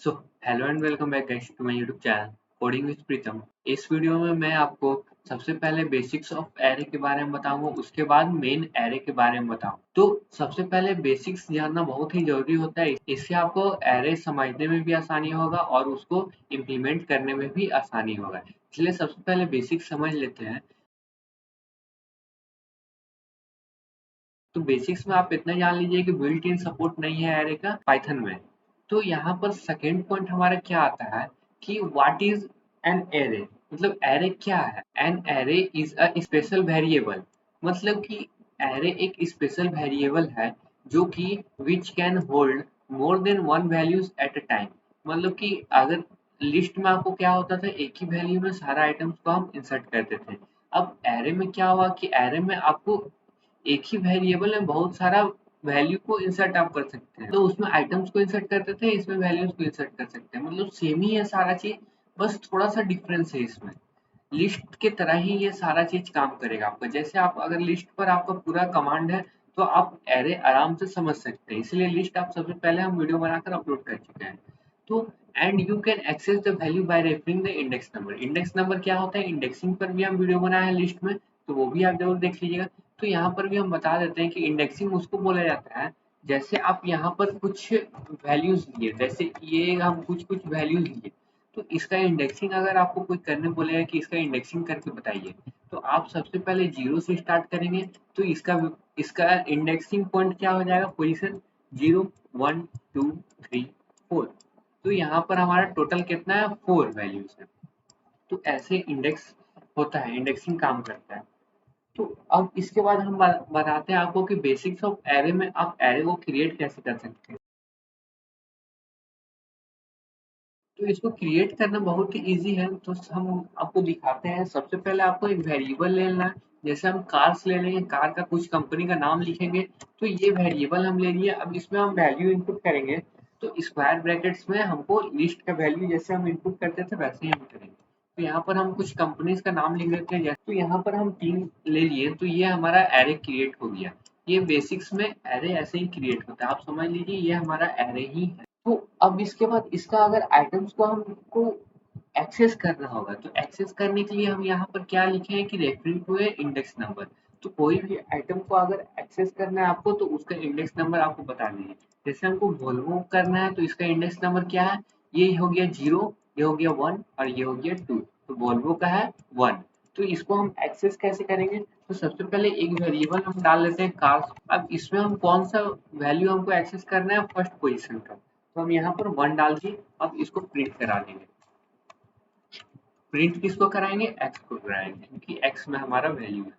So hello and welcome back guys to my YouTube channel coding with Pritam. इस वीडियो में मैं आपको सबसे पहले बेसिक्स ऑफ एरे के बारे में बताऊंगा, उसके बाद मेन एरे के बारे में बताऊंगा। तो सबसे पहले बेसिक्स जानना बहुत ही जरूरी होता है, इससे आपको एरे समझने में भी आसानी होगा और उसको इम्प्लीमेंट करने में भी आसानी होगा। इसलिए सबसे पहले बेसिक्स समझ लेते हैं। तो बेसिक्स में आप इतना जान लीजिए कि बिल्ट इन सपोर्ट नहीं है एरे का पाइथन में। तो यहाँ पर सेकेंड पॉइंट हमारा क्या आता है कि व्हाट इज एन एरे, मतलब एरे क्या है। An array is a special variable, मतलब कि एरे एक स्पेशल वेरिएबल है जो कि which can hold more than one values at a time. मतलब कि अगर लिस्ट में आपको क्या होता था, एक ही वैल्यू में सारा आइटम्स को हम इंसर्ट करते थे। अब एरे में क्या हुआ कि एरे में आपको एक ही वेरिएबल में बहुत सारा वैल्यू को इंसर्ट आप कर सकते हैं। तो उसमें आइटम्स को इंसर्ट करते थे, इसमें वैल्यूज को इंसर्ट कर सकते हैं, मतलब सेम ही है सारा चीज, बस थोड़ा सा डिफरेंस है इसमें। लिस्ट के तरह ही ये सारा चीज काम करेगा आपका। जैसे आप अगर लिस्ट पर आपका पूरा कमांड है तो आप एरे आराम से समझ सकते हैं, इसलिए लिस्ट आप सबसे पहले हम वीडियो बनाकर अपलोड कर चुके हैं। तो and you can access the value by referring the index number. Index number क्या होता है, इंडेक्सिंग पर भी हम वीडियो बनाए हैं लिस्ट में, तो वो भी आप जरूर देख लीजिएगा। तो यहाँ पर भी हम बता देते हैं कि इंडेक्सिंग उसको बोला जाता है जैसे आप यहाँ पर कुछ वैल्यूज लिए, जैसे ये हम कुछ कुछ वैल्यूज लिए, तो इसका इंडेक्सिंग अगर आपको कोई करने बोलेगा कि इसका इंडेक्सिंग करके बताइए, तो आप सबसे पहले जीरो से स्टार्ट करेंगे। तो इसका इसका इंडेक्सिंग पॉइंट क्या हो जाएगा, पोजीशन 0 1 2 3 4। तो यहाँ पर हमारा टोटल कितना है, 4 वैल्यूज है। तो ऐसे इंडेक्स होता है, इंडेक्सिंग काम करता है। तो अब इसके बाद हम बताते हैं आपको कि बेसिक्स ऑफ एरे में आप एरे को क्रिएट कैसे कर सकते हैं। तो इसको क्रिएट करना बहुत ही इजी है, तो हम आपको दिखाते हैं। सबसे पहले आपको एक वेरिएबल लेना है। जैसे हम कार्स ले लेंगे, कार का कुछ कंपनी का नाम लिखेंगे, तो ये वेरिएबल हम ले लिए। अब इसमें हम वैल्यू इनपुट करेंगे, तो स्क्वायर ब्रैकेट्स में हमको लिस्ट का वैल्यू जैसे हम इनपुट करते थे वैसे ही हम करेंगे। तो यहाँ पर हम कुछ कंपनीज का नाम लिख देते हैं, जैसे तो यहाँ पर हम 3 ले लिए, तो ये हमारा एरे क्रिएट हो गया। ये बेसिक्स में एरे ऐसे ही क्रिएट होता है, आप समझ लीजिए ये हमारा एरे ही है। तो अब इसके बाद इसका अगर आइटम्स को हमको एक्सेस करना होगा, तो एक्सेस करने के लिए हम यहाँ पर क्या लिखे हैं कि referring to a index number. तो कोई भी आइटम को अगर एक्सेस करना है आपको, तो उसका इंडेक्स नंबर आपको बता दीजिए। जैसे हमको वोल्वो करना है, तो इसका इंडेक्स नंबर क्या है, ये हो गया 0, ये हो गया 1 और ये हो गया 2। तो वोल्वो का है 1। तो इसको हम एक्सेस कैसे करेंगे, तो सबसे पहले एक वेरिएबल हम डाल लेते हैं कार्स। अब इसमें हम कौन सा वैल्यू हमको एक्सेस करना है, फर्स्ट पोजीशन का, तो हम यहाँ पर 1 डाल के अब इसको प्रिंट करा देंगे। प्रिंट किसको कराएंगे, एक्स को कराएंगे, क्योंकि एक्स में हमारा वैल्यू है।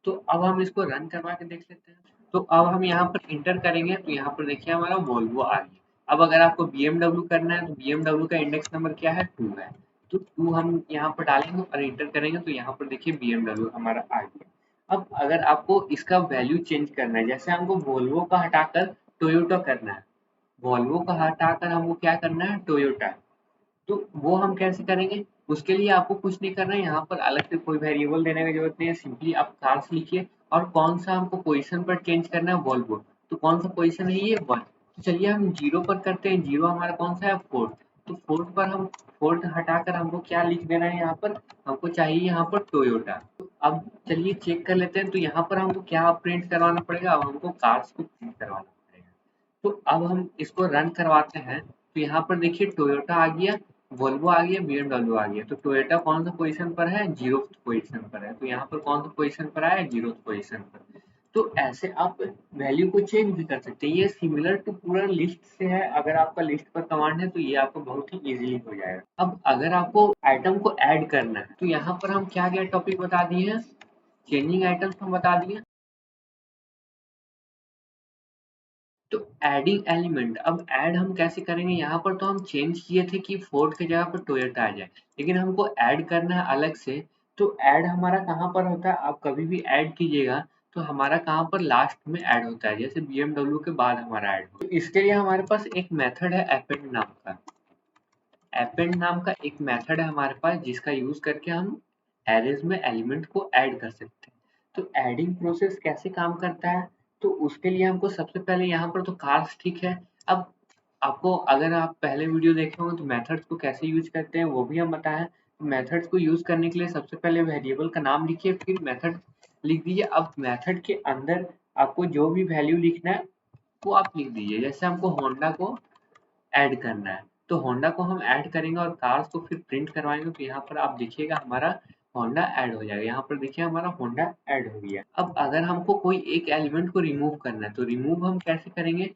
तो अब हम इसको रन करवा के देख लेते हैं। तो अब हम यहाँ पर इंटर करेंगे, तो यहाँ पर देखिए हमारा वोल्वो आ गया। अब अगर आपको BMW करना है, तो BMW का इंडेक्स नंबर क्या है, 2 है। तो 2 हम यहाँ पर डालेंगे और इंटर करेंगे, तो यहाँ पर देखिए BMW हमारा आ गया। अब अगर आपको इसका वैल्यू चेंज करना है, जैसे हमको वोल्वो का हटाकर टोयोटा करना है, वॉल्वो का हटाकर हमको क्या करना है, टोयोटा। तो वो हम कैसे करेंगे, उसके लिए आपको कुछ नहीं करना है, यहाँ पर अलग से कोई वेरिएबल देने की जरूरत नहीं है। सिंपली आप कार्स लिखिए और कौन सा हमको पोजीशन पर चेंज करना है, वॉल्वो। तो कौन सा पोजीशन है, ये 1। तो चलिए हम 0 पर करते हैं। 0 हमारा कौन सा है, 4। तो 4 पर हम 4 हटाकर हमको क्या लिख देना है, यहाँ पर हमको चाहिए यहाँ पर टोयोटा। तो अब चलिए चेक कर लेते हैं। तो यहाँ पर हमको क्या प्रिंट करवाना पड़ेगा, अब हमको कार्स को प्रिंट करवाना पड़ेगा। तो अब हम इसको रन करवाते हैं, तो यहाँ पर देखिए टोयोटा आ गया, वोल्वो आ गया, BMW आ गया। तो टोयोटा कौन सा पोजीशन पर है, 0th पोजीशन पर है। तो यहाँ पर कौन सा पोजीशन पर आया, 0th पोजीशन पर। तो ऐसे आप वैल्यू को चेंज भी कर सकते हैं। ये सिमिलर टू पूरा लिस्ट से है, अगर आपका लिस्ट पर कमांड है तो ये आपको बहुत ही इजीली हो जाएगा। अब अगर आपको आइटम को ऐड करना है, तो यहाँ पर हम क्या क्या टॉपिक बता दिए हैं, चेंजिंग आइटम्स हम बता दिए। तो एडिंग एलिमेंट, अब ऐड हम कैसे करेंगे, यहाँ पर तो हम चेंज किए थे कि फोर्ड की जगह पर टोयोटा आ जाए, लेकिन हमको ऐड करना है अलग से। तो ऐड हमारा कहाँ पर होता है, आप कभी भी ऐड कीजिएगा तो हमारा कहाँ पर लास्ट में ऐड होता है, जैसे BMW के बाद हमारा ऐड हो। तो इसके लिए हमारे पास एक मेथड है अपेंड नाम का। अपेंड नाम का एक मेथड है हमारे पास, जिसका यूज करके हम एरेज में एलिमेंट को ऐड कर सकते हैं। तो एडिंग प्रोसेस कैसे काम करता है, तो उसके लिए हमको सबसे पहले यहाँ पर तो कार्स ठीक है। अब आपको अगर आप पहले वीडियो देखे होंगे तो मेथड्स को कैसे यूज करते हैं वो भी हम बताए हैं। मेथड्स को यूज करने के लिए सबसे पहले वेरिएबल का नाम लिखिए, फिर मेथड लिख दीजिए। अब मेथड के अंदर आपको जो भी वैल्यू लिखना है वो आप लिख दीजिए। जैसे हमको होंडा को ऐड करना है तो होंडा को हम ऐड करेंगे और कार्स को फिर प्रिंट करवाएंगे, तो यहाँ पर आप देखिएगा हमारा होंडा ऐड हो जाएगा। यहाँ पर देखिए हमारा होंडा ऐड हो गया। अब अगर हमको कोई एक एलिमेंट को रिमूव करना है तो रिमूव हम कैसे करेंगे?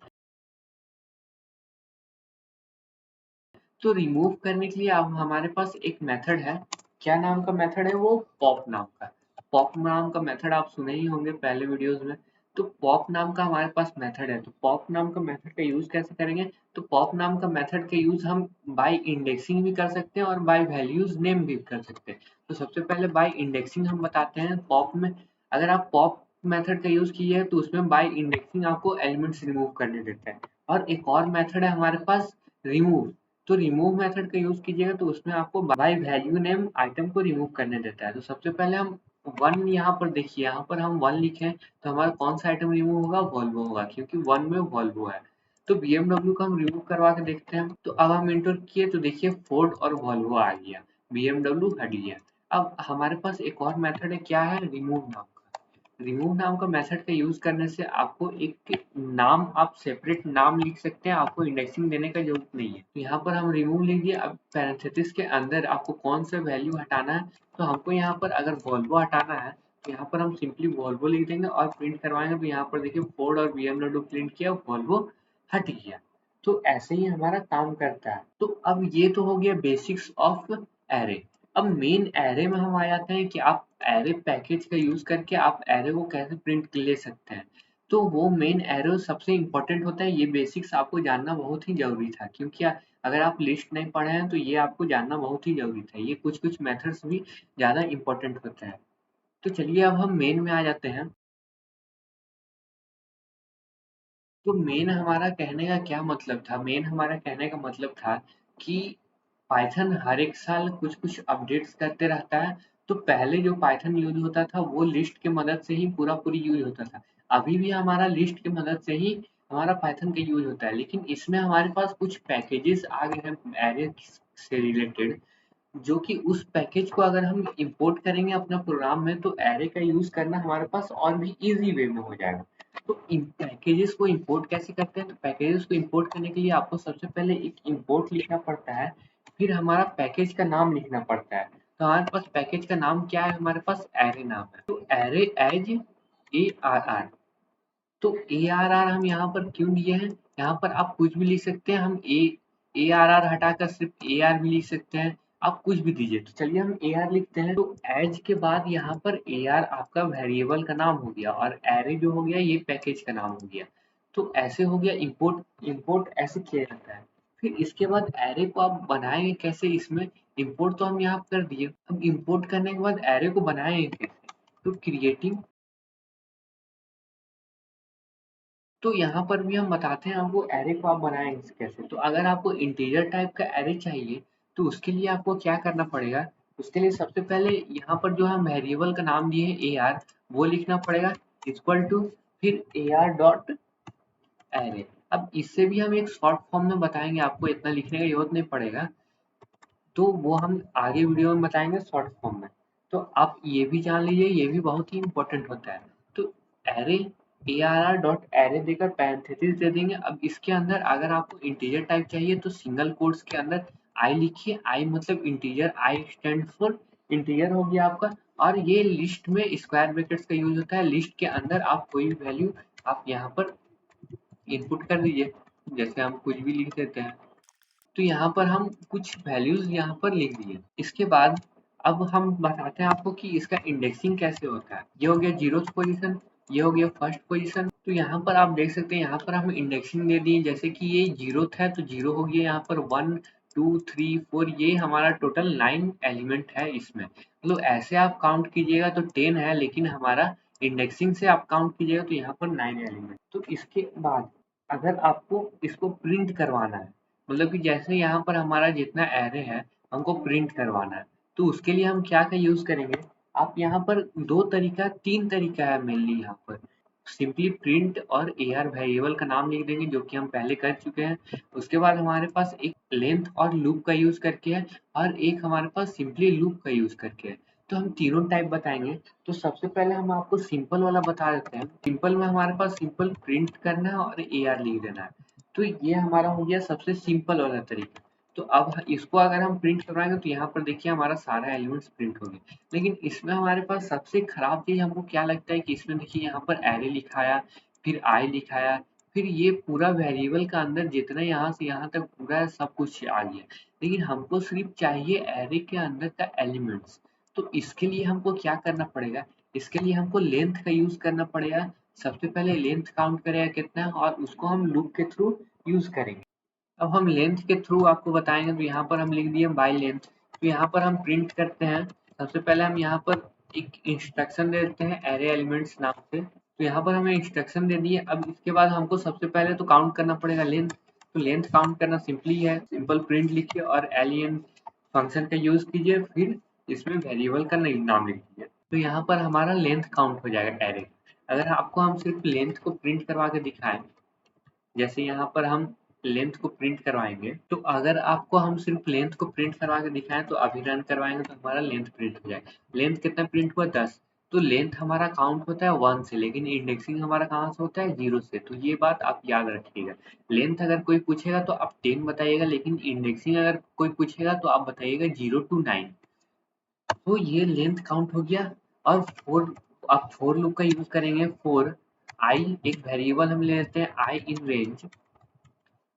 तो रिमूव करने के लिए अब हमारे पास एक मेथड है। क्या नाम का मेथड है? वो पॉप नाम का। पॉप नाम का मेथड आप सुने ही होंगे पहले वीडियोस में। तो पॉप नाम का हमारे पास मेथड है, तो पॉप नाम का मेथड का यूज कैसे करेंगे? तो पॉप नाम का मेथड का यूज हम बाय इंडेक्सिंग भी कर सकते हैं और बाय वैल्यूज नेम भी कर सकते हैं। तो सबसे पहले बाय इंडेक्सिंग हम बताते हैं। पॉप में अगर आप पॉप मेथड का यूज किए तो उसमें बाय इंडेक्सिंग आपको एलिमेंट्स रिमूव करने देता है। और एक और मेथड है हमारे पास रिमूव। तो रिमूव मेथड का यूज कीजिएगा तो उसमें आपको बाय वैल्यू नेम आइटम को रिमूव करने देता है। तो सबसे पहले हम वन, यहाँ पर देखिए यहाँ पर हम वन लिखे तो हमारा कौन सा आइटम रिमूव होगा? वॉल्वो होगा, क्योंकि वन में वॉल्वो है। तो BMW को हम रिमूव करवा के देखते हैं। तो अब हम इंटर किए तो देखिए फोर्ड और वॉल्वो आ गया, BMW हट गया। अब हमारे पास एक और मेथड है, क्या है? रिमूव नाम का। रिमूव नाम का मेथड का यूज करने से आपको एक नाम, आप सेपरेट नाम लिख सकते हैं, आपको इंडेक्सिंग देने का जरूरत नहीं है। तो यहाँ पर हम रिमूव लिख दिए। अब पैरेंथेसिस के अंदर आपको कौन सा वैल्यू हटाना है? तो हमको यहाँ पर अगर वॉल्वो हटाना है तो यहाँ पर हम सिंपली वॉल्वो लिख देंगे और प्रिंट करवाएंगे। तो यहाँ पर देखिए फोर्ड और BMW प्रिंट किया, वॉल्वो हट गया। तो ऐसे ही हमारा काम करता है। तो अब ये तो हो गया बेसिक्स ऑफ एरे। अब मेन एरे में हम आ जाते हैं कि आप एरे पैकेज का यूज करके आप एरे को कैसे प्रिंट ले सकते हैं। तो वो मेन एरे सबसे इम्पोर्टेंट होता है। ये बेसिक्स आपको जानना बहुत ही जरूरी था, क्योंकि अगर आप लिस्ट नहीं पढ़े हैं तो ये आपको जानना बहुत ही जरूरी था। ये कुछ कुछ मेथड्स भी ज्यादा इम्पोर्टेंट होते हैं। तो चलिए अब हम मेन में आ जाते हैं। तो मेन हमारा कहने का क्या मतलब था? मेन हमारा कहने का मतलब था कि पाइथन हर एक साल कुछ कुछ अपडेट्स करते रहता है। तो पहले जो पाइथन यूज होता था वो लिस्ट की मदद से ही पूरा पूरी यूज होता था। अभी भी हमारा लिस्ट की मदद से ही हमारा पाइथन का यूज होता है, लेकिन इसमें हमारे पास कुछ पैकेजेस आ गए हैं एरे से रिलेटेड, जो कि उस पैकेज को अगर हम इंपोर्ट करेंगे अपना प्रोग्राम में तो एरे का यूज करना हमारे पास और भी इजी वे में हो जाएगा। तो इन पैकेजेस को इंपोर्ट कैसे करते हैं? तो पैकेजेस को इंपोर्ट करने के लिए आपको सबसे पहले एक इंपोर्ट लिखना पड़ता है, फिर हमारा पैकेज का नाम लिखना पड़ता है। तो हमारे पास पैकेज का नाम क्या है? हमारे पास एरे नाम है। तो एरे एज ARR। तो ARR हम यहाँ पर क्यों लिए हैं? यहाँ पर आप कुछ भी लिख सकते हैं। हम ARR हटाकर सिर्फ AR भी लिख सकते हैं। आप कुछ भी दीजिए। तो चलिए हम AR लिखते हैं। तो एज के बाद यहाँ पर AR आपका वेरिएबल का नाम हो गया और एरे जो हो गया ये पैकेज का नाम हो गया। तो ऐसे हो गया इंपोर्ट। इंपोर्ट ऐसे किया जाता है। फिर इसके बाद एरे को आप बनाएंगे कैसे? इसमें इंपोर्ट तो हम यहाँ कर दिए, अब इंपोर्ट करने के बाद एरे को बनाएंगे कैसे? तो क्रिएटिंग। तो यहाँ पर भी हम बताते हैं आपको एरे को आप बनाएंगे कैसे। तो अगर आपको इंटीजर टाइप का एरे चाहिए तो उसके लिए आपको क्या करना पड़ेगा? उसके लिए सबसे पहले यहाँ पर जो हम वेरिएबल का नाम दिए हैं AR, वो लिखना पड़ेगा इक्वल टू फिर AR डॉट एरे। अब इससे भी हम एक शॉर्ट फॉर्म में बताएंगे, आपको इतना लिखने की जरूरत नहीं पड़ेगा। तो वो हम आगे वीडियो में बताएंगे शॉर्ट फॉर्म में। तो आप ये भी जान लीजिए, ये भी बहुत ही इंपॉर्टेंट होता है। तो एरे ARR डॉट एरे देकर पैरेंथेसिस दे देंगे। अब इसके अंदर अगर आपको इंटीजर टाइप चाहिए तो सिंगल कोट्स के अंदर आई लिखिए। आई मतलब integer, I stand for integer हो गया आपका। और ये लिस्ट में स्क्वायर ब्रैकेट्स का यूज होता है। लिस्ट के अंदर आप कोई भी वैल्यू आप यहाँ पर इनपुट कर दीजिए, जैसे हम कुछ भी लिख देते हैं। तो यहाँ पर हम कुछ वैल्यूज यहाँ पर लिख दिए। इसके बाद अब हम बताते हैं आपको कि इसका इंडेक्सिंग कैसे होता है। ये हो गया 0th पोजीशन, ये हो गया फर्स्ट पोजीशन। तो यहाँ पर आप देख सकते हैं, यहाँ पर हम इंडेक्सिंग दे दिए। जैसे कि ये 0th है तो 0 हो गया। यहाँ पर 1 2 3 4, ये हमारा टोटल 9 एलिमेंट है इसमें। मतलब ऐसे आप काउंट कीजिएगा तो 10 है, लेकिन हमारा इंडेक्सिंग से आप काउंट कीजिएगा तो यहाँ पर 9 एलिमेंट। तो इसके बाद अगर आपको इसको प्रिंट करवाना है, मतलब कि जैसे यहाँ पर हमारा जितना एरे है हमको प्रिंट करवाना है, तो उसके लिए हम क्या का यूज करेंगे? आप यहाँ पर दो तरीका, तीन तरीका है मेनली यहाँ पर। सिंपली प्रिंट और AR वेरिएबल का नाम लिख देंगे जो कि हम पहले कर चुके हैं। उसके बाद हमारे पास एक लेंथ और लूप का यूज़ करके है और एक हमारे पास सिंपली लूप का यूज़ करके है। तो हम तीनों टाइप बताएँगे। तो सबसे पहले हम आपको सिंपल वाला बता देते हैं। सिंपल में हमारे पास सिंपल प्रिंट करना है और AR लिख देना है। तो ये हमारा हो गया सबसे सिंपल वाला तरीका। तो अब इसको अगर हम प्रिंट करवाएँगे तो यहाँ पर देखिए हमारा सारा एलिमेंट्स प्रिंट हो गए। लेकिन इसमें हमारे पास सबसे खराब चीज़ हमको क्या लगता है कि इसमें देखिए यहाँ पर एरे लिखाया, फिर आई लिखाया, फिर ये पूरा वेरिएबल का अंदर जितना यहाँ से यहाँ तक पूरा सब कुछ आ गया। लेकिन हमको सिर्फ चाहिए एरे के अंदर का एलिमेंट्स। तो इसके लिए हमको क्या करना पड़ेगा? इसके लिए हमको लेंथ का यूज़ करना पड़ेगा। सबसे पहले लेंथ काउंट करेगा कितना है और उसको हम लूप के थ्रू यूज़ करेंगे। अब हम लेंथ के थ्रू आपको बताएँगे तो यहाँ पर हम लिख दिए बाय लेंथ। तो यहाँ पर हम प्रिंट करते हैं। सबसे पहले हम यहाँ पर एक इंस्ट्रक्शन दे देते हैं एरे एलिमेंट्स नाम से। तो यहाँ पर हमें इंस्ट्रक्शन दे दिए। अब इसके बाद हमको सबसे पहले तो काउंट करना पड़ेगा लेंथ। तो लेंथ काउंट करना सिंपली है। सिंपल प्रिंट लिखिए और len फंक्शन का यूज़ कीजिए, फिर इसमें वेरिएबल का नाम लिख दीजिए। तो यहाँ पर हमारा लेंथ काउंट हो जाएगा एरे। अगर आपको हम सिर्फ लेंथ को प्रिंट करवा के दिखाएँ, जैसे यहाँ पर हम लेंथ को प्रिंट करवाएंगे, तो अगर आपको हम सिर्फ लेंथ को प्रिंट करवा के दिखाएं तो अभी रन करवाएंगे तो हमारा लेंथ प्रिंट हो जाएगा। लेंथ कितना प्रिंट हुआ? 10। तो लेंथ हमारा काउंट होता है 1 से, लेकिन इंडेक्सिंग हमारा कहाँ से होता है? 0 से। तो ये बात आप याद रखिएगा। लेंथ अगर कोई पूछेगा तो आप 10 बताइएगा, लेकिन इंडेक्सिंग अगर कोई पूछेगा तो आप बताइएगा 0 to 9। तो ये लेंथ काउंट हो गया। और आप फोर लूप का यूज करेंगे। फोर आई एक वेरिएबल हम ले लेते हैं, आई इन रेंज।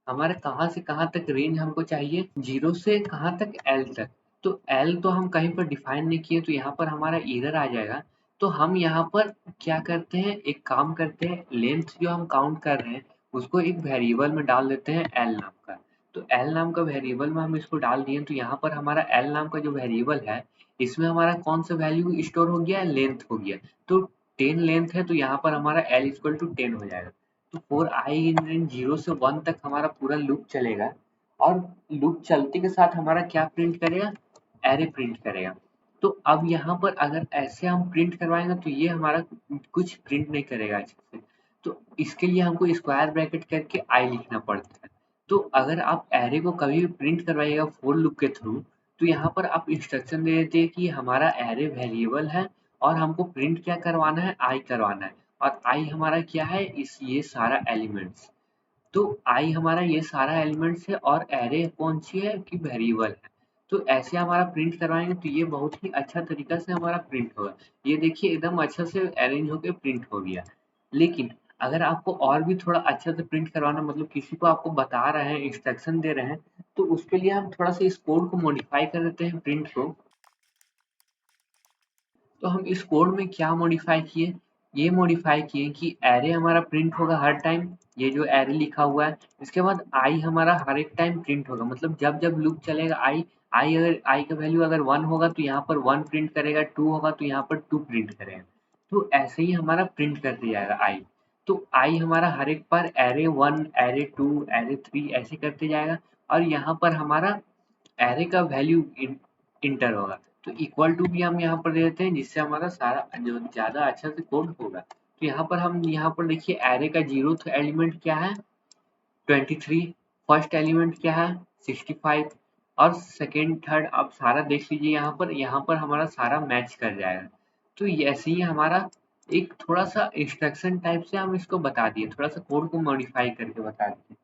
हमारे कहाँ से कहाँ तक रेंज हमको चाहिए? 0 से कहाँ तक? L तक। तो L तो हम कहीं पर डिफाइन नहीं किए तो यहाँ पर हमारा एरर आ जाएगा। तो हम यहाँ पर क्या करते हैं, एक काम करते हैं, लेंथ जो हम काउंट कर रहे हैं उसको एक वेरिएबल में डाल देते हैं L नाम का। तो L नाम का वेरिएबल में हम इसको डाल दिए तो यहाँ पर हमारा L नाम का जो वेरिएबल है इसमें हमारा कौन सा वैल्यू स्टोर हो गया? लेंथ हो गया। तो 10 लेंथ है तो यहाँ पर हमारा L इक्वल टू 10 हो जाएगा। तो फॉर आई इन रेंज 0 से 1 तक हमारा पूरा लूप चलेगा और लूप चलते के साथ हमारा क्या प्रिंट करेगा? एरे प्रिंट करेगा। तो अब यहाँ पर अगर ऐसे हम प्रिंट करवाएंगे तो ये हमारा कुछ प्रिंट नहीं करेगा अच्छे से। तो इसके लिए हमको स्क्वायर ब्रैकेट करके आई लिखना पड़ता है। तो अगर आप एरे को कभी भी प्रिंट करवाइएगा फोर लूप के थ्रू तो यहाँ पर आप इंस्ट्रक्शन दे देते हैं कि हमारा एरे वेरिएबल है और हमको प्रिंट क्या करवाना है? आई करवाना है। और आई हमारा क्या है? ये सारा एलिमेंट्स। तो आई हमारा ये सारा एलिमेंट्स है और एरे कौन सी है? कि वेरिएबल है। तो ऐसे हमारा प्रिंट करवाएंगे तो ये बहुत ही अच्छा तरीका से हमारा प्रिंट होगा। ये देखिए एकदम अच्छा से अरेंज होके प्रिंट हो गया। लेकिन अगर आपको और भी थोड़ा अच्छा से प्रिंट करवाना, मतलब किसी को आपको बता रहे हैं, इंस्ट्रक्शन दे रहे हैं, तो उसके लिए हम थोड़ा सा इस कोड को मॉडिफाई कर देते हैं प्रिंट को। तो हम इस कोड में क्या मॉडिफाई किए? ये मॉडिफाई किए कि एरे हमारा प्रिंट होगा हर टाइम, ये जो एरे लिखा हुआ है। इसके बाद आई हमारा हर एक टाइम प्रिंट होगा, मतलब जब जब लूप चलेगा आई अगर आई का वैल्यू अगर 1 होगा तो यहाँ पर 1 प्रिंट करेगा, 2 होगा तो यहाँ पर 2 प्रिंट करेगा। तो ऐसे ही हमारा प्रिंट कर दिया जाएगा आई। तो आई हमारा हर एक बार एरे 1, एरे 2, एरे 3 ऐसे करते जाएगा और यहाँ पर हमारा एरे का वैल्यू इंटर होगा। तो इक्वल टू भी हम यहाँ पर दे देते हैं जिससे हमारा सारा जो ज़्यादा अच्छा से कोड होगा। तो यहाँ पर हम यहाँ पर देखिए एरे का 0th एलिमेंट क्या है? 23। फर्स्ट एलिमेंट क्या है? 65। और सेकेंड थर्ड आप सारा देख लीजिए, यहाँ पर हमारा सारा मैच कर जाएगा। तो ऐसे ही हमारा एक थोड़ा सा इंस्ट्रक्शन टाइप से हम इसको बता दिए, थोड़ा सा कोड को मॉडिफाई करके बता दिए।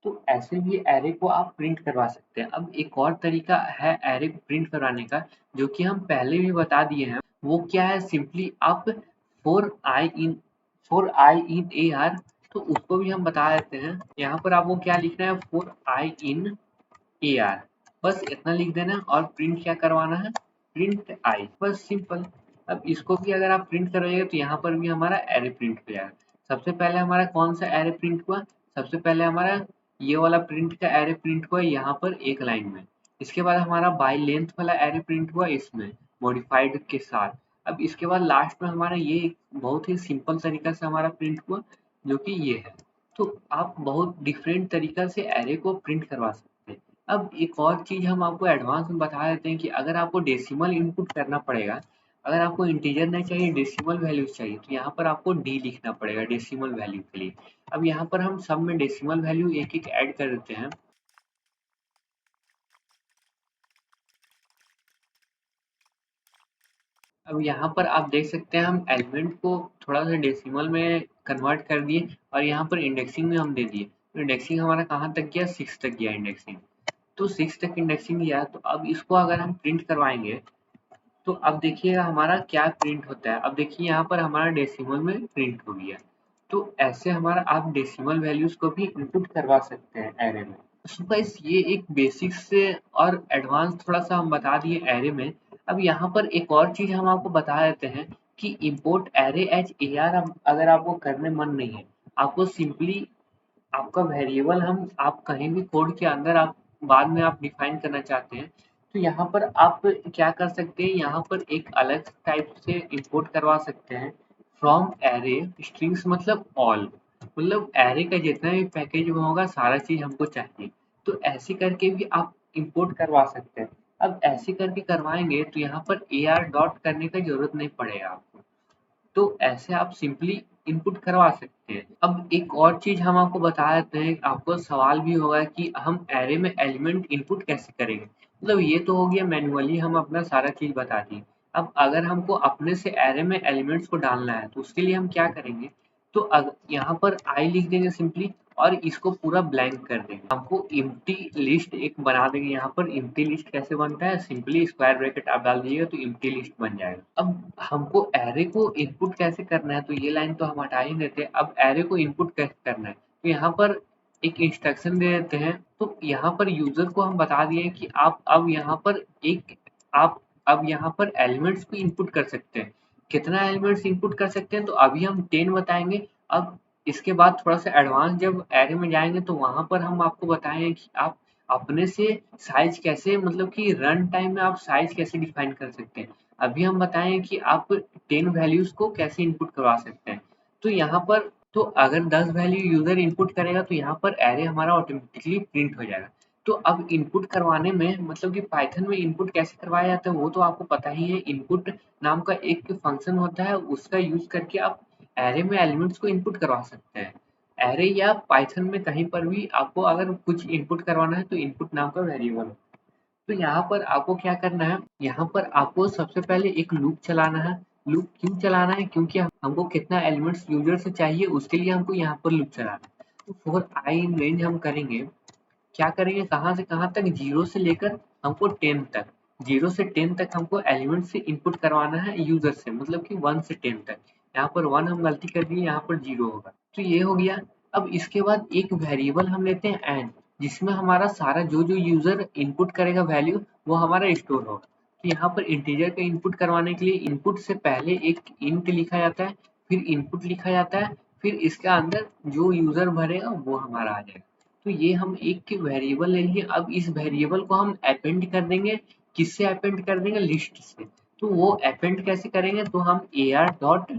तो ऐसे भी एरे को आप प्रिंट करवा सकते हैं। अब एक और तरीका है एरे को प्रिंट कराने का जो कि हम पहले भी बता दिए हैं। वो क्या है? सिंपली आप four I in A R, तो उसको भी हम बता देते हैं। यहाँ पर आपको क्या लिखना है? Four I in A R, बस इतना लिख देना और प्रिंट क्या करवाना है? प्रिंट आई, बस सिंपल। अब इसको भी अगर आप प्रिंट करोगे तो यहाँ पर भी हमारा एरे प्रिंट हो जाएगा। सबसे पहले हमारा कौन सा एरे प्रिंट हुआ? सबसे पहले हमारा ये वाला प्रिंट का एरे प्रिंट हुआ यहाँ पर एक लाइन में। इसके बाद हमारा बाय लेंथ वाला एरे प्रिंट हुआ इसमें मॉडिफाइड के साथ। अब इसके बाद लास्ट में हमारा ये बहुत ही सिंपल तरीका से हमारा प्रिंट हुआ जो कि ये है। तो आप बहुत डिफरेंट तरीका से एरे को प्रिंट करवा सकते हैं। अब एक और चीज हम आपको एडवांस में बता देते हैं कि अगर आपको डेसिमल इनपुट करना पड़ेगा, अगर आपको इंटीजर नहीं चाहिए, डेसिमल वैल्यूज चाहिए, तो यहाँ पर आपको डी लिखना पड़ेगा डेसिमल वैल्यू के लिए। अब यहाँ पर हम सब में डेसिमल वैल्यू एक एक ऐड कर देते हैं। अब यहाँ पर आप देख सकते हैं हम एलिमेंट को थोड़ा सा डेसिमल में कन्वर्ट कर दिए और यहाँ पर इंडेक्सिंग में हम दे दिए। तो इंडेक्सिंग हमारा कहाँ तक गया, 6 तक गया इंडेक्सिंग। तो 6 तक इंडेक्सिंग गया, तो अब इसको अगर हम प्रिंट करवाएंगे तो अब देखिएगा हमारा क्या प्रिंट होता है। अब देखिए यहाँ पर हमारा डेसिमल में प्रिंट हो गया। तो ऐसे हमारा आप डेसिमल वैल्यूज को भी इनपुट करवा सकते हैं एरे में। सो गाइस ये एक बेसिक से और एडवांस थोड़ा सा हम बता दिए एरे में। अब यहाँ पर एक और चीज हम आपको बता देते हैं कि import array as A R अगर आपको करने मन नहीं है, आपको सिंपली आपका वेरिएबल हम आप कहीं भी कोड के अंदर आप बाद में आप डिफाइन करना चाहते हैं, तो यहाँ पर आप क्या कर सकते हैं, यहाँ पर एक अलग टाइप से इंपोर्ट करवा सकते हैं फ्रॉम एरे स्ट्रिंग्स, मतलब ऑल, मतलब एरे का जितना भी पैकेज में होगा सारा चीज हमको चाहिए। तो ऐसे करके भी आप इंपोर्ट करवा सकते हैं। अब ऐसे करके करवाएंगे तो यहाँ पर ए आर डॉट करने का जरूरत नहीं पड़ेगा आपको। तो ऐसे आप सिंपली इनपुट करवा सकते हैं। अब एक और चीज हम आपको बता देते हैं, आपको सवाल भी होगा कि हम एरे में एलिमेंट इनपुट कैसे करेंगे। मतलब ये तो हो गया मैन्युअली हम अपना सारा चीज बता दिए। अब अगर हमको अपने से एरे में एलिमेंट्स को डालना है तो उसके लिए हम क्या करेंगे, तो यहाँ पर आई लिख देंगे सिंपली और इसको पूरा ब्लैंक कर देंगे। हमको एम्प्टी लिस्ट एक बना देंगे। यहाँ पर एम्प्टी लिस्ट कैसे बनता है, सिंपली स्क्वायर ब्रैकेट आप डाल दीजिएगा तो एम्प्टी लिस्ट बन जाएगा। अब हमको एरे को इनपुट कैसे करना है, तो ये लाइन तो हम हटा ही देते हैं। अब एरे को इनपुट कैसे करना है, तो यहाँ पर एक इंस्ट्रक्शन दे देते हैं। तो यहाँ पर यूजर को हम बता दिए कि आप अब यहाँ पर एक आप अब यहाँ पर एलिमेंट्स को इनपुट कर सकते हैं। कितना एलिमेंट्स इनपुट कर सकते हैं, तो अभी हम 10 बताएंगे। अब इसके बाद थोड़ा सा एडवांस जब एरे में जाएंगे तो वहां पर हम आपको बताएंगे कि आप अपने से साइज कैसे, मतलब कि रन टाइम में आप साइज कैसे डिफाइन कर सकते हैं। अभी हम बताएं कि आप 10 वैल्यूज को कैसे इनपुट करवा सकते हैं। तो यहाँ पर तो अगर 10 वैल्यू यूजर इनपुट करेगा तो यहाँ पर एरे हमारा ऑटोमेटिकली प्रिंट हो जाएगा। तो अब इनपुट करवाने में मतलब कि पाइथन में इनपुट कैसे करवाया जाता है वो तो आपको पता ही है। इनपुट नाम का एक फंक्शन होता है, उसका यूज करके आप एरे में एलिमेंट्स को इनपुट करवा सकते हैं। एरे या पाइथन में कहीं पर भी आपको अगर कुछ इनपुट करवाना है तो इनपुट नाम का वेरिएबल। तो यहाँ पर आपको क्या करना है, यहाँ पर आपको सबसे पहले एक लूप चलाना है। लूप क्यों चलाना है, क्योंकि हमको कितना एलिमेंट्स यूजर से चाहिए उसके लिए हमको यहाँ पर लूप चलाना है। तो फॉर आई इन रेंज हम करेंगे, क्या करेंगे, कहाँ से कहाँ तक, 0 से लेकर हमको 10 तक, 0 से 10 तक हमको एलिमेंट से इनपुट करवाना है यूजर से, मतलब कि 1 से 10 तक। यहाँ पर 1 हम गलती कर दिए, यहाँ पर 0 होगा, तो ये हो गया। अब इसके बाद एक वेरिएबल हम लेते हैं एन, जिसमें हमारा सारा जो जो यूजर इनपुट करेगा वैल्यू वो हमारा स्टोर होगा। तो यहाँ पर इंटीजर का इनपुट करवाने के लिए इनपुट से पहले एक इंट लिखा जाता है, फिर इनपुट लिखा जाता है, फिर इसके अंदर जो यूजर भरेगा वो हमारा आ जाएगा। तो ये हम एक वेरिएबल ले लिए। अब इस वेरिएबल को हम अपेंड कर देंगे, किससे अपेंड कर देंगे, लिस्ट से। तो वो अपेंड कैसे करेंगे, तो हम ar डॉट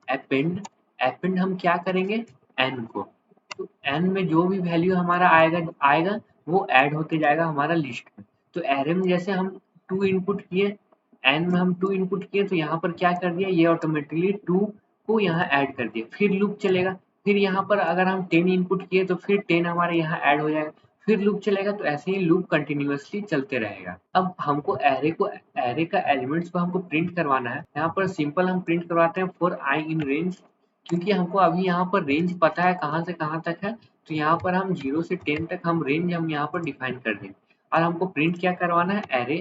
अपेंड, अपेंड हम क्या करेंगे, n को। तो n में जो भी वैल्यू हमारा आएगा आएगा वो ऐड होते जाएगा हमारा लिस्ट में। तो एरे में जैसे हम 2 इनपुट किए, n में हम 2 इनपुट किए, तो यहाँ पर क्या कर दिया, ये ऑटोमेटिकली 2 को यहाँ ऐड कर दिया। फिर लूप चलेगा, फिर यहाँ पर अगर हम 10 इनपुट किए तो फिर 10 हमारे यहाँ ऐड हो जाएगा, फिर लूप चलेगा। तो ऐसे ही लूप कंटिन्यूअसली चलते रहेगा। अब हमको एरे का एलिमेंट्स को हमको प्रिंट करवाना है। यहाँ पर सिंपल हम प्रिंट करवाते हैं फॉर आई इन रेंज, क्योंकि हमको अभी यहाँ पर रेंज पता है कहाँ से कहाँ तक है। तो यहाँ पर हम 0 से 10 तक हम रेंज हम यहाँ पर डिफाइन कर देंगे। और हमको प्रिंट क्या करवाना है, एरे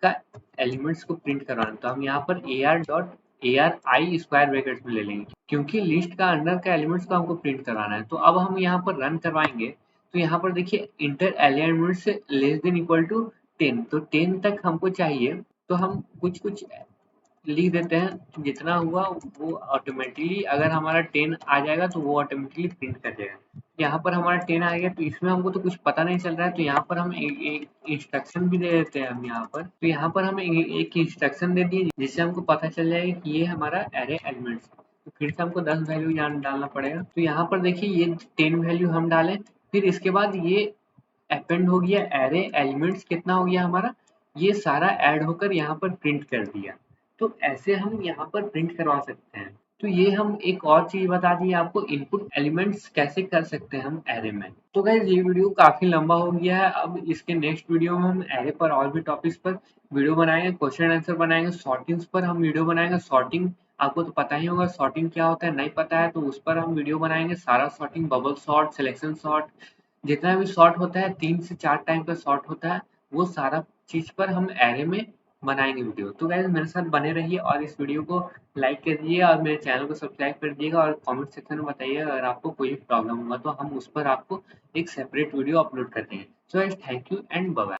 का एलिमेंट्स को प्रिंट करवाना। तो हम यहाँ पर ar आई स्क्वायर ब्रैकेट्स में ले लेंगे, क्योंकि लिस्ट का अंडर का एलिमेंट्स को हमको प्रिंट करवाना है। तो अब हम यहाँ पर रन करवाएंगे, तो यहाँ पर देखिए inter elements less than equal to 10, तो 10 तक हमको चाहिए। तो हम कुछ कुछ लिख देते हैं, तो जितना हुआ वो ऑटोमेटिकली अगर हमारा 10 आ जाएगा तो वो ऑटोमेटिकली प्रिंट कर देगा। यहाँ पर हमारा 10 आ गया, तो इसमें हमको तो कुछ पता नहीं चल रहा है। तो यहाँ पर हम एक इंस्ट्रक्शन भी दे देते हैं हम यहाँ पर। तो यहाँ पर हम एक इंस्ट्रक्शन दे दिए जिससे हमको पता चल जाएगा कि ये हमारा एरे एलिमेंट्स है। तो फिर से हमको 10 वैल्यू डालना पड़ेगा। तो यहाँ पर देखिए ये 10 वैल्यू हम डालें, फिर इसके बाद ये अपेंड हो गया, एरे एलिमेंट्स कितना हो गया हमारा, ये सारा ऐड होकर यहाँ पर प्रिंट कर दिया। तो ऐसे हम यहाँ पर प्रिंट करवा सकते हैं। तो ये हम एक और चीज बता दी आपको, इनपुट एलिमेंट्स कैसे कर सकते हैं हम एरे में। तो गाइस ये वीडियो काफी लंबा हो गया है, अब इसके नेक्स्ट वीडियो में हम एरे पर और भी टॉपिक्स पर वीडियो बनाएंगे, क्वेश्चन आंसर बनाएंगे, सॉर्टिंग्स पर हम वीडियो बनाएंगे। सॉर्टिंग आपको तो पता ही होगा सॉर्टिंग क्या होता है, नहीं पता है तो उस पर हम वीडियो बनाएंगे। सारा sorting, bubble sort, selection sort, जितना भी सॉर्ट होता है 3 से 4 टाइम का सॉर्ट होता है, वो सारा चीज पर हम एरे में बनाएंगे वीडियो। तो गाइस मेरे साथ बने रहिए और इस वीडियो को लाइक करिए और मेरे चैनल को सब्सक्राइब कर दिएगा और कमेंट सेक्शन में बताइए अगर आपको कोई प्रॉब्लम हुआ तो हम उस पर आपको एक सेपरेट वीडियो अपलोड कर देंगे। So guys thank you and bye bye.